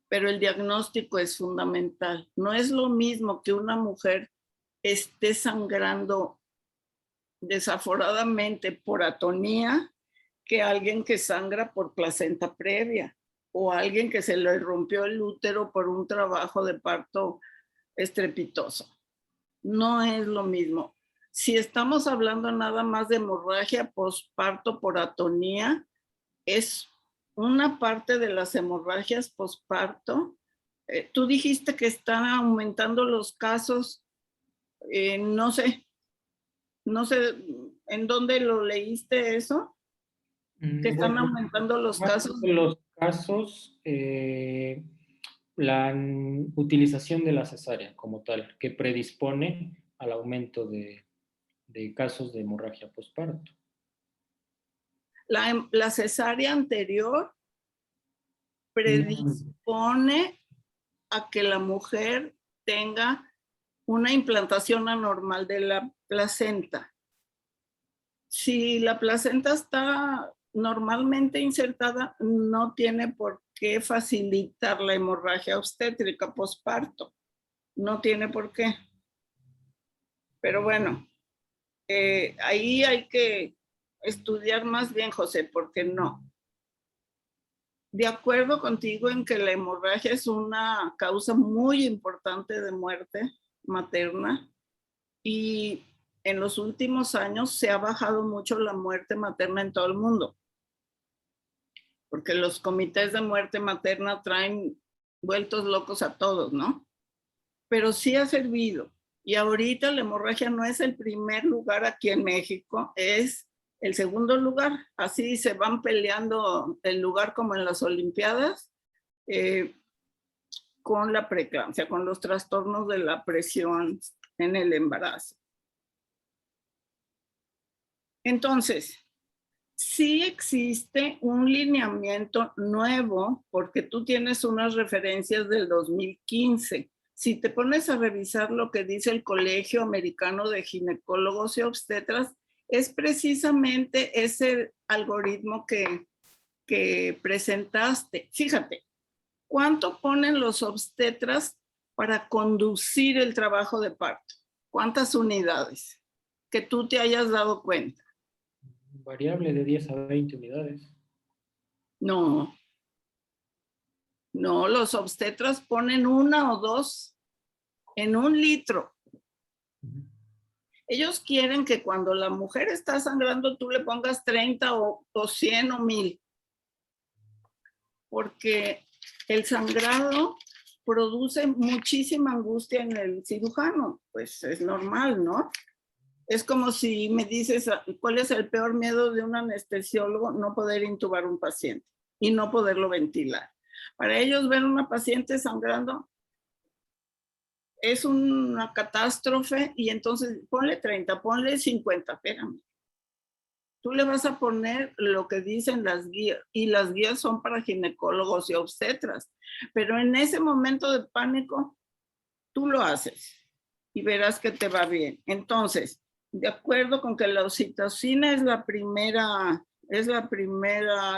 Pero el diagnóstico es fundamental. No es lo mismo que una mujer esté sangrando desaforadamente por atonía que alguien que sangra por placenta previa o alguien que se le rompió el útero por un trabajo de parto estrepitoso. No es lo mismo. Si estamos hablando nada más de hemorragia postparto por atonía, es una parte de las hemorragias postparto. Tú dijiste que están aumentando los casos, no sé en dónde lo leíste eso, que están aumentando los casos. Los casos, la utilización de la cesárea como tal, que predispone al aumento de casos de hemorragia postparto. La cesárea anterior predispone a que la mujer tenga una implantación anormal de la placenta. Si la placenta está normalmente insertada, no tiene por qué facilitar la hemorragia obstétrica postparto. No tiene por qué. Pero bueno, ahí hay que estudiar más bien, José, porque no. De acuerdo contigo en que la hemorragia es una causa muy importante de muerte materna y en los últimos años se ha bajado mucho la muerte materna en todo el mundo, porque los comités de muerte materna traen vueltos locos a todos, ¿no? Pero sí ha servido. Y ahorita la hemorragia no es el primer lugar aquí en México, es el segundo lugar. Así se van peleando el lugar como en las Olimpiadas con la preeclampsia, con los trastornos de la presión en el embarazo. Entonces, sí existe un lineamiento nuevo, porque tú tienes unas referencias del 2015. Si te pones a revisar lo que dice el Colegio Americano de Ginecólogos y Obstetras, es precisamente ese algoritmo que presentaste. Fíjate, ¿cuánto ponen los obstetras para conducir el trabajo de parto? ¿Cuántas unidades? Que tú te hayas dado cuenta. Variable de 10 a 20 unidades. No, los obstetras ponen 1 o 2 en 1 litro. Ellos quieren que cuando la mujer está sangrando tú le pongas 30 o 100 o 1000. Porque el sangrado produce muchísima angustia en el cirujano. Pues es normal, ¿no? Es como si me dices, ¿cuál es el peor miedo de un anestesiólogo? No poder intubar un paciente y no poderlo ventilar. Para ellos ver una paciente sangrando es una catástrofe y entonces ponle 30, ponle 50, espérame. Tú le vas a poner lo que dicen las guías y las guías son para ginecólogos y obstetras, pero en ese momento de pánico tú lo haces y verás que te va bien. Entonces, de acuerdo con que la oxitocina es la primera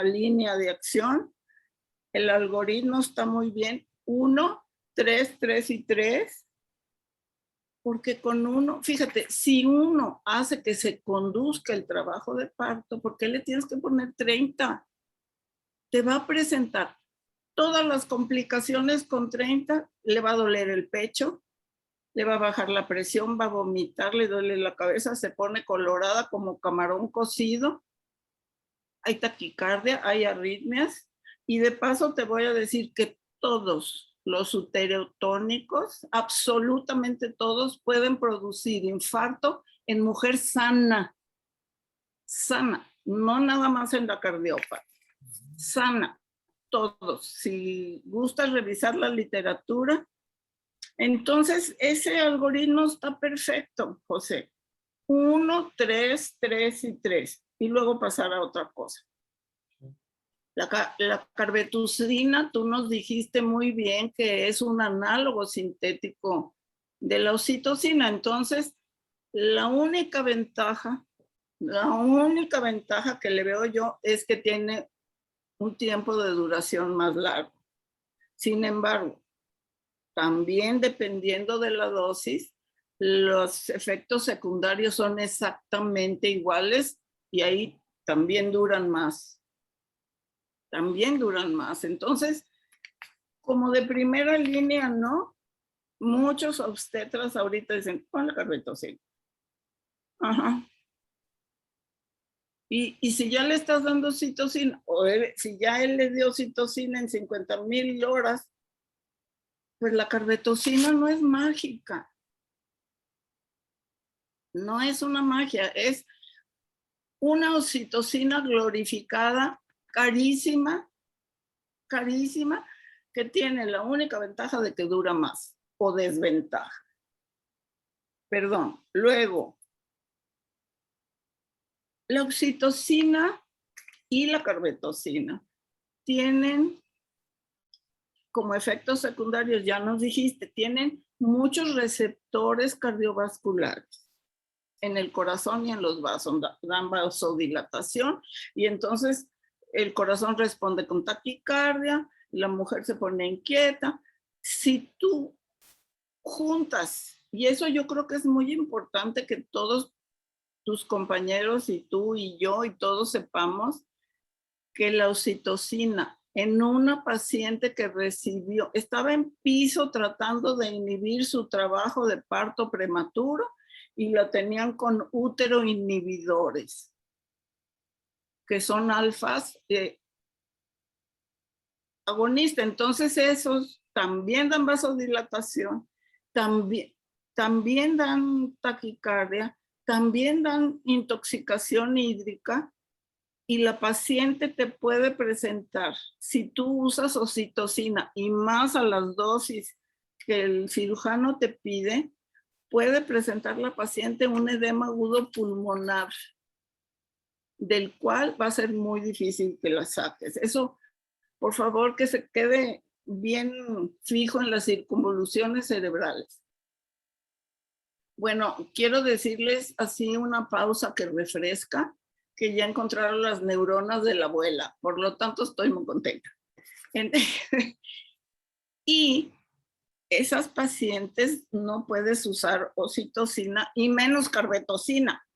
línea de acción, el algoritmo está muy bien. 1, 3, 3 y 3. Porque con uno, fíjate, si uno hace que se conduzca el trabajo de parto, ¿por qué le tienes que poner 30? Te va a presentar todas las complicaciones con 30, le va a doler el pecho, le va a bajar la presión, va a vomitar, le duele la cabeza, se pone colorada como camarón cocido, hay taquicardia, hay arritmias, y de paso te voy a decir que todos los uterotónicos, absolutamente todos, pueden producir infarto en mujer sana, no nada más en la cardiópata, sana, todos. Si gustas revisar la literatura, entonces ese algoritmo está perfecto, José. 1, 3, 3 y 3, y luego pasar a otra cosa. La carbetucina, tú nos dijiste muy bien que es un análogo sintético de la oxitocina. Entonces, la única ventaja que le veo yo es que tiene un tiempo de duración más largo. Sin embargo, también dependiendo de la dosis, los efectos secundarios son exactamente iguales y ahí también duran más. Entonces, como de primera línea, ¿no? Muchos obstetras ahorita dicen, pon la carbetocina. Ajá. Y si ya le estás dando oxitocina, o si ya él le dio oxitocina en 50,000 horas, pues la carbetocina no es mágica. No es una magia, es una oxitocina glorificada, carísima, que tiene la única ventaja de que dura más, o desventaja. Perdón. Luego, la oxitocina y la carbetocina tienen como efectos secundarios, ya nos dijiste, tienen muchos receptores cardiovasculares en el corazón y en los vasos, dan vasodilatación y entonces el corazón responde con taquicardia, la mujer se pone inquieta. Si tú juntas, y eso yo creo que es muy importante que todos tus compañeros y tú y yo y todos sepamos que la oxitocina en una paciente que estaba en piso tratando de inhibir su trabajo de parto prematuro y la tenían con útero inhibidores, que son alfas agonistas. Entonces esos también dan vasodilatación, también dan taquicardia, también dan intoxicación hídrica y la paciente te puede presentar, si tú usas oxitocina y más a las dosis que el cirujano te pide, puede presentar la paciente un edema agudo pulmonar, del cual va a ser muy difícil que la saques. Eso, por favor, que se quede bien fijo en las circunvoluciones cerebrales. Bueno, quiero decirles así una pausa que refresca, que ya encontraron las neuronas de la abuela, por lo tanto estoy muy contenta. Y esas pacientes no puedes usar oxitocina y menos carbetocina,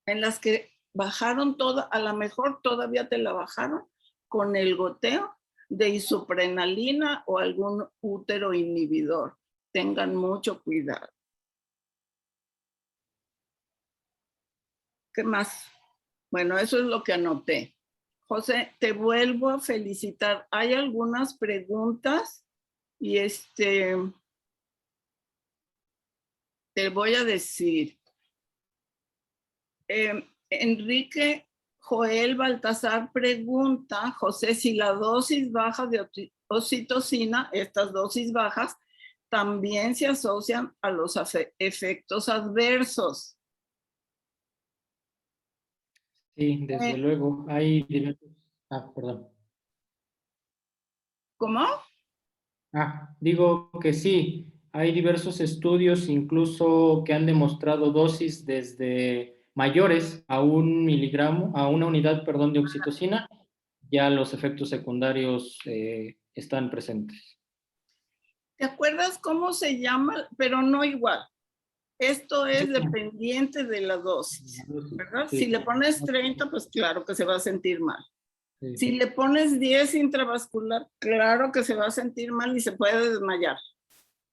en las que bajaron toda, a lo mejor todavía te la bajaron con el goteo de isoprenalina o algún útero inhibidor. Tengan mucho cuidado. ¿Qué más? Bueno, eso es lo que anoté. José, te vuelvo a felicitar. ¿Hay algunas preguntas? Y te voy a decir, Enrique Joel Baltasar pregunta, José, si la dosis baja de oxitocina, estas dosis bajas, también se asocian a los efectos adversos. Sí, desde luego. Hay diversos... perdón. ¿Cómo? Digo que sí. Hay diversos estudios, incluso que han demostrado dosis desde mayores a 1 miligramo, a 1 unidad, perdón, de oxitocina, ya los efectos secundarios están presentes. ¿Te acuerdas cómo se llama? Pero no igual. Esto es dependiente de la dosis, ¿verdad? Sí. Si le pones 30, pues claro que se va a sentir mal. Sí. Si le pones 10 intravascular, claro que se va a sentir mal y se puede desmayar.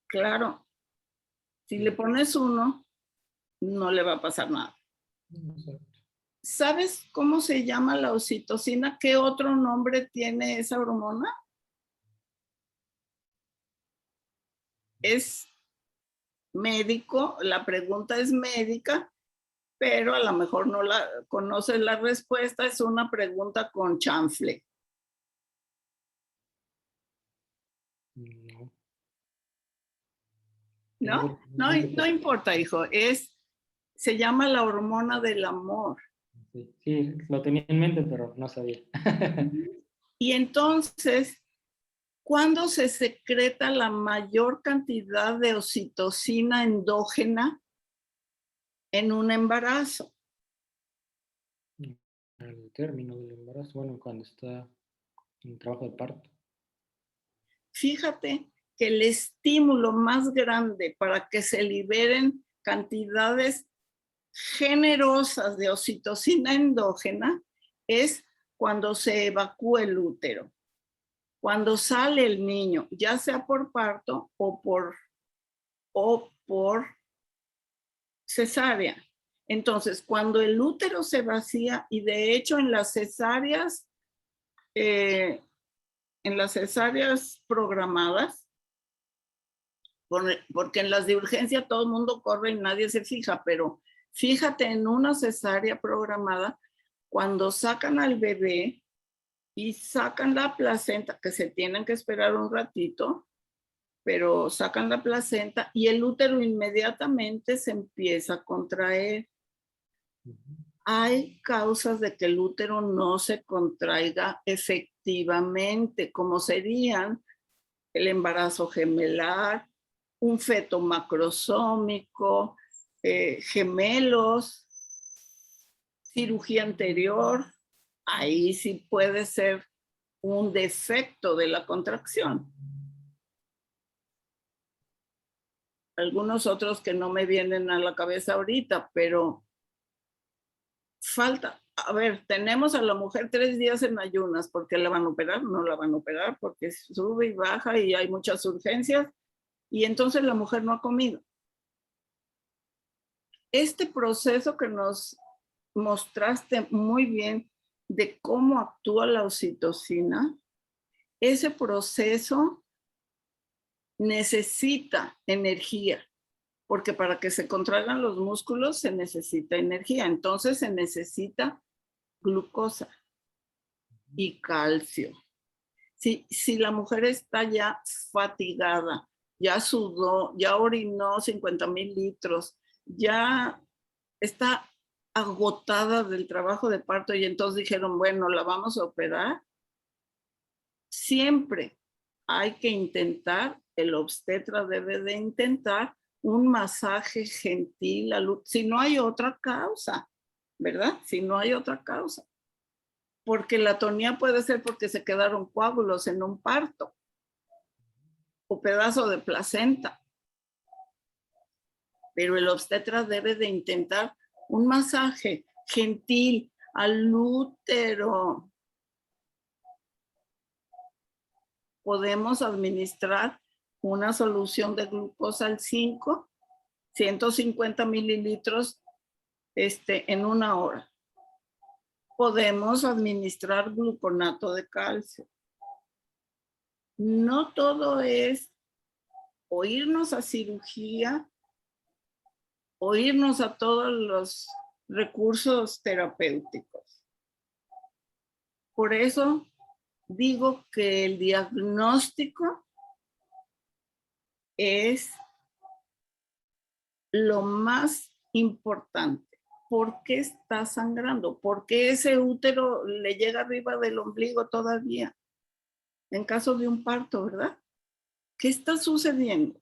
Claro. Si le pones 1, no le va a pasar nada. Exacto. ¿Sabes cómo se llama la oxitocina? ¿Qué otro nombre tiene esa hormona? Es médico, la pregunta es médica, pero a lo mejor no la conoces la respuesta, es una pregunta con chanfle. No, no importa, hijo, se llama la hormona del amor. Sí, lo tenía en mente, pero no sabía. Y entonces, ¿cuándo se secreta la mayor cantidad de oxitocina endógena en un embarazo? Al término del embarazo, bueno, cuando está en trabajo de parto. Fíjate que el estímulo más grande para que se liberen cantidades generosas de oxitocina endógena es cuando se evacúa el útero, cuando sale el niño, ya sea por parto o por cesárea. Entonces, cuando el útero se vacía, y de hecho en las cesáreas programadas, porque en las de urgencia todo el mundo corre y nadie se fija, pero fíjate en una cesárea programada, cuando sacan al bebé y sacan la placenta, que se tienen que esperar un ratito, pero sacan la placenta y el útero inmediatamente se empieza a contraer. Hay causas de que el útero no se contraiga efectivamente, como serían el embarazo gemelar, un feto macrosómico, gemelos, cirugía anterior. Ahí sí puede ser un defecto de la contracción. Algunos otros que no me vienen a la cabeza ahorita, pero falta. A ver, tenemos a la mujer 3 días en ayunas. ¿Por qué la van a operar? No la van a operar porque sube y baja y hay muchas urgencias y entonces la mujer no ha comido. Este proceso que nos mostraste muy bien de cómo actúa la oxitocina, ese proceso necesita energía, porque para que se contraigan los músculos se necesita energía, entonces se necesita glucosa y calcio. Si la mujer está ya fatigada, ya sudó, ya orinó 50,000 litros, ya está agotada del trabajo de parto y entonces dijeron, bueno, la vamos a operar, siempre hay que intentar, el obstetra debe de intentar un masaje gentil, si no hay otra causa, ¿verdad? Si no hay otra causa. Porque la atonía puede ser porque se quedaron coágulos en un parto o pedazo de placenta. Pero el obstetra debe de intentar un masaje gentil al útero. Podemos administrar una solución de glucosa al 5, 150 mililitros en 1 hora. Podemos administrar gluconato de calcio. No todo es o irnos a cirugía o irnos a todos los recursos terapéuticos. Por eso digo que el diagnóstico es lo más importante. ¿Por qué está sangrando? ¿Por qué ese útero le llega arriba del ombligo todavía? En caso de un parto, ¿verdad? ¿Qué está sucediendo?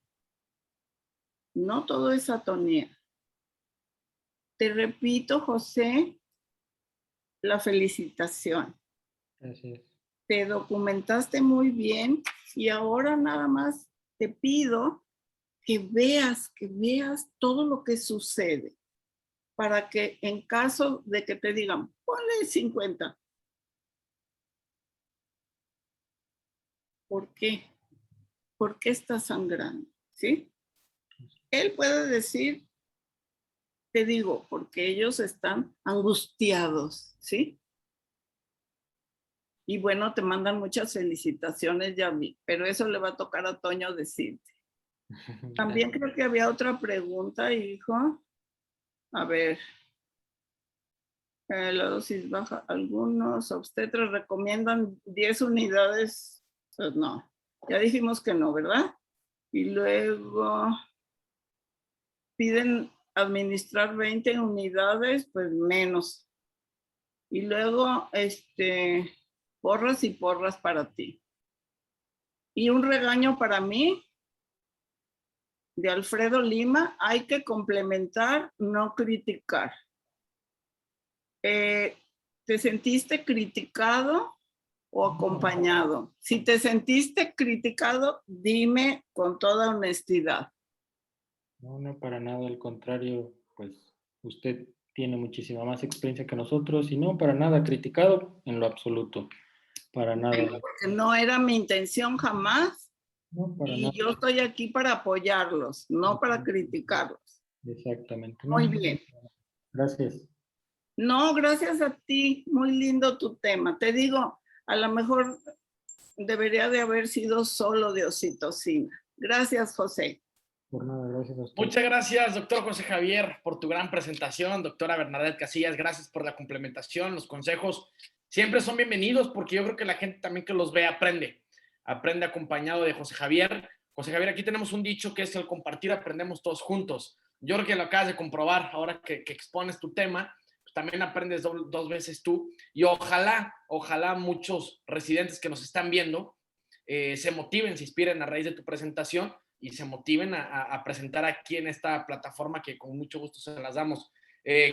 No todo es atonía. Te repito, José, la felicitación. Gracias. Te documentaste muy bien y ahora nada más te pido que veas todo lo que sucede para que en caso de que te digan, ponle 50. ¿Por qué? ¿Por qué está sangrando? ¿Sí? Él puede decir, te digo, porque ellos están angustiados, ¿sí? Y bueno, te mandan muchas felicitaciones, ya vi, pero eso le va a tocar a Toño decirte. También creo que había otra pregunta, hijo. A ver. La dosis baja. Algunos obstetras recomiendan 10 unidades. Pues no, ya dijimos que no, ¿verdad? Y luego piden administrar 20 unidades, pues menos. Y luego, porras y porras para ti. Y un regaño para mí, de Alfredo Lima, hay que complementar, no criticar. ¿Te sentiste criticado o acompañado? Si te sentiste criticado, dime con toda honestidad. No, no, para nada, al contrario, pues usted tiene muchísima más experiencia que nosotros y no, para nada criticado en lo absoluto, para nada. Bueno, porque no era mi intención jamás. No, para y nada. yo estoy aquí para apoyarlos, no para criticarlos. Exactamente. Muy No, bien. gracias. No, gracias a ti. Muy lindo tu tema. Te digo, a lo mejor debería de haber sido solo de oxitocina. Gracias, José. Por nada, gracias a usted. Muchas gracias, doctor José Javier, por tu gran presentación. Doctora Bernadette Casillas, gracias por la complementación. Los consejos siempre son bienvenidos porque yo creo que la gente también que los ve aprende. Aprende acompañado de José Javier. José Javier, aquí tenemos un dicho que es el compartir aprendemos todos juntos. Yo creo que lo acabas de comprobar ahora que expones tu tema. Pues también aprendes dos veces tú. Y ojalá muchos residentes que nos están viendo se motiven, se inspiren a raíz de tu presentación y se motiven a presentar aquí en esta plataforma que con mucho gusto se las damos.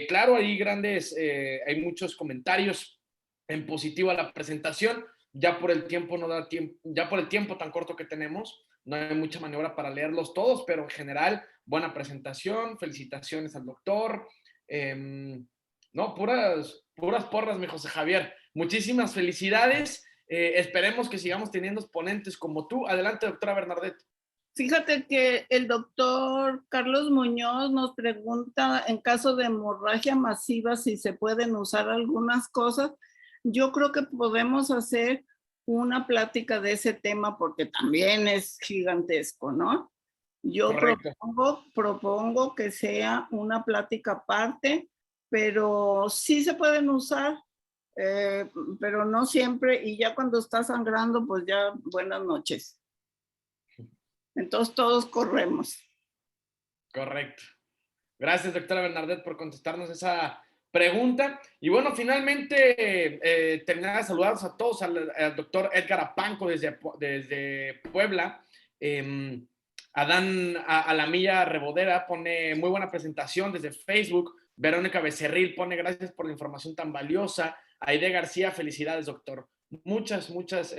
Claro, hay muchos comentarios en positivo a la presentación. Ya por el tiempo no da tiempo, ya por el tiempo tan corto que tenemos, no hay mucha maniobra para leerlos todos, pero en general, buena presentación, felicitaciones al doctor. No, puras porras, mi José Javier. Muchísimas felicidades. Esperemos que sigamos teniendo ponentes como tú. Adelante, doctora Bernadette. Fíjate que el doctor Carlos Muñoz nos pregunta en caso de hemorragia masiva si se pueden usar algunas cosas. Yo creo que podemos hacer una plática de ese tema porque también es gigantesco, ¿no? Yo propongo que sea una plática aparte, pero sí se pueden usar, pero no siempre. Y ya cuando está sangrando, pues ya buenas noches. Entonces todos corremos. Correcto. Gracias, doctora Bernadette, por contestarnos esa pregunta. Y bueno, finalmente terminar de saludarlos a todos, al doctor Edgar Apanco desde Puebla. Adán Alamilla Rebodera pone muy buena presentación desde Facebook. Verónica Becerril pone gracias por la información tan valiosa. Aide García, felicidades, doctor. Muchas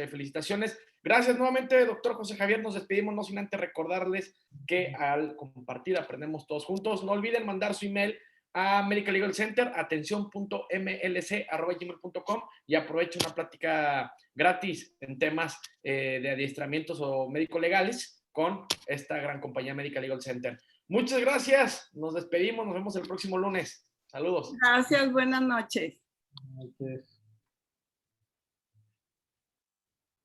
felicitaciones. Gracias nuevamente, doctor José Javier. Nos despedimos, no sin antes recordarles que al compartir aprendemos todos juntos. No olviden mandar su email a Medical Legal Center, atención.mlc@gmail.com, y aprovecho una plática gratis en temas de adiestramientos o médico-legales con esta gran compañía Medical Legal Center. Muchas gracias. Nos despedimos. Nos vemos el próximo lunes. Saludos. Gracias. Buenas noches. Gracias.